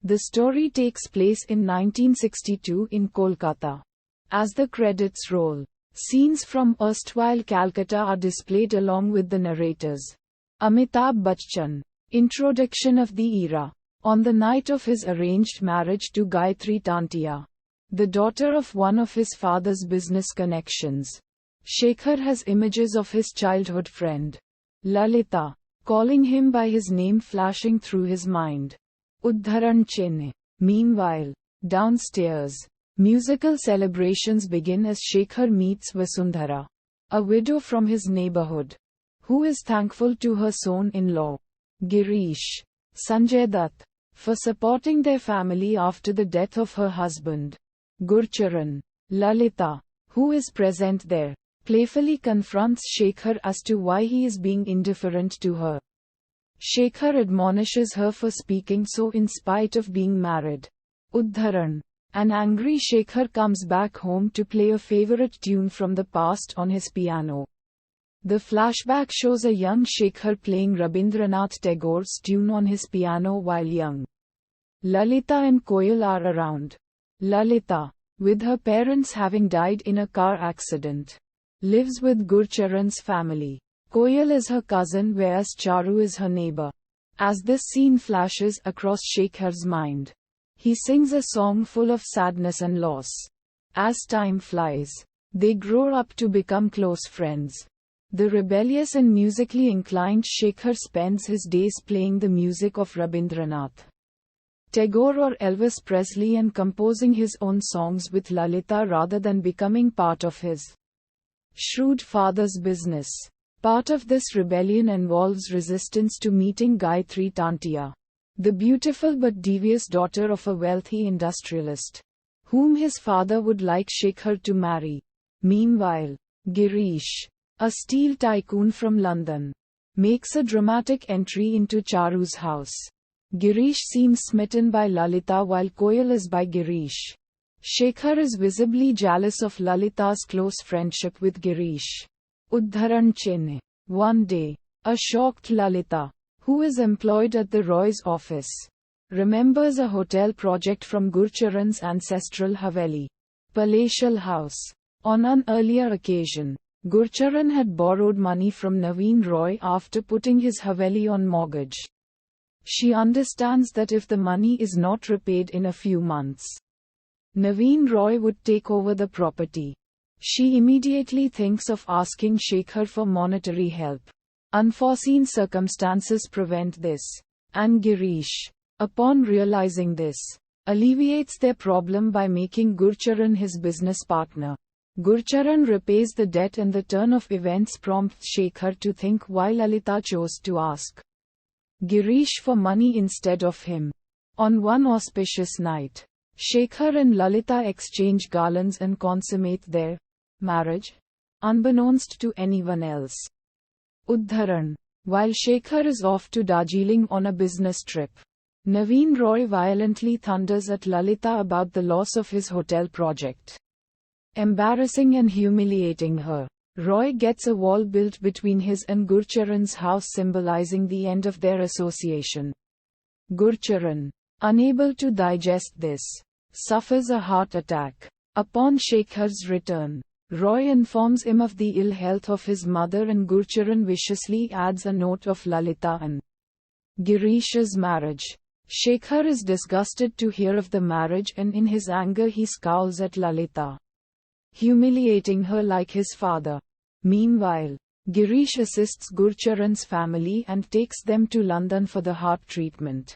The story takes place in 1962 in Kolkata. As the credits roll, scenes from erstwhile Calcutta are displayed along with the narrators. Amitabh Bachchan. Introduction of the era. On the night of his arranged marriage to Gayatri Tantia, the daughter of one of his father's business connections, Shekhar has images of his childhood friend, Lalita, calling him by his name flashing through his mind. Udharan Chenne. Meanwhile, downstairs, musical celebrations begin as Shekhar meets Vasundhara, a widow from his neighborhood, who is thankful to her son-in-law, Girish, Sanjay Dutt, for supporting their family after the death of her husband, Gurcharan. Lalita, who is present there, playfully confronts Shekhar as to why he is being indifferent to her. Shekhar admonishes her for speaking so in spite of being married. Udharan. An angry Shekhar comes back home to play a favorite tune from the past on his piano. The flashback shows a young Shekhar playing Rabindranath Tagore's tune on his piano while young. Lalita and Koyal are around. Lalita, with her parents having died in a car accident, lives with Gurcharan's family. Koyal is her cousin whereas Charu is her neighbor. As this scene flashes across Shekhar's mind, he sings a song full of sadness and loss. As time flies, they grow up to become close friends. The rebellious and musically inclined Shekhar spends his days playing the music of Rabindranath Tagore or Elvis Presley and composing his own songs with Lalita rather than becoming part of his shrewd father's business. Part of this rebellion involves resistance to meeting Gayatri Tantia, the beautiful but devious daughter of a wealthy industrialist, whom his father would like Shekhar to marry. Meanwhile, Girish, a steel tycoon from London, makes a dramatic entry into Charu's house. Girish seems smitten by Lalita while Koyal is by Girish. Shekhar is visibly jealous of Lalita's close friendship with Girish. Udharan Chenne. One day, a shocked Lalita, who is employed at the Roy's office, remembers a hotel project from Gurcharan's ancestral Haveli, palatial house. On an earlier occasion, Gurcharan had borrowed money from Naveen Roy after putting his Haveli on mortgage. She understands that if the money is not repaid in a few months, Naveen Roy would take over the property. She immediately thinks of asking Shekhar for monetary help. Unforeseen circumstances prevent this, and Girish, upon realizing this, alleviates their problem by making Gurcharan his business partner. Gurcharan repays the debt and the turn of events prompts Shekhar to think why Lalita chose to ask Girish for money instead of him. On one auspicious night, Shekhar and Lalita exchange garlands and consummate their marriage, unbeknownst to anyone else. Udharan. While Shekhar is off to Darjeeling on a business trip, Naveen Roy violently thunders at Lalita about the loss of his hotel project. Embarrassing and humiliating her, Roy gets a wall built between his and Gurcharan's house symbolizing the end of their association. Gurcharan, unable to digest this, suffers a heart attack. Upon Shekhar's return, Roy informs him of the ill health of his mother and Gurcharan viciously adds a note of Lalita and Girish's marriage. Shekhar is disgusted to hear of the marriage and in his anger he scowls at Lalita, humiliating her like his father. Meanwhile, Girish assists Gurcharan's family and takes them to London for the heart treatment.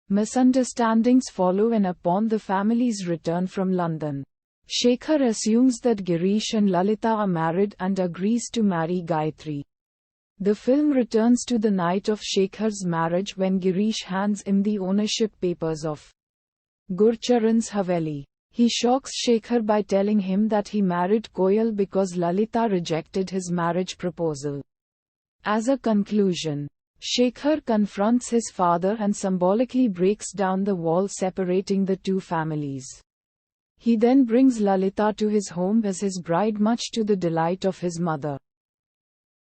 Misunderstandings follow and upon the family's return from London, Shekhar assumes that Girish and Lalita are married and agrees to marry Gayatri. The film returns to the night of Shekhar's marriage when Girish hands him the ownership papers of Gurcharan's Haveli. He shocks Shekhar by telling him that he married Koyal because Lalita rejected his marriage proposal. As a conclusion, Shekhar confronts his father and symbolically breaks down the wall separating the two families. He then brings Lalita to his home as his bride much to the delight of his mother.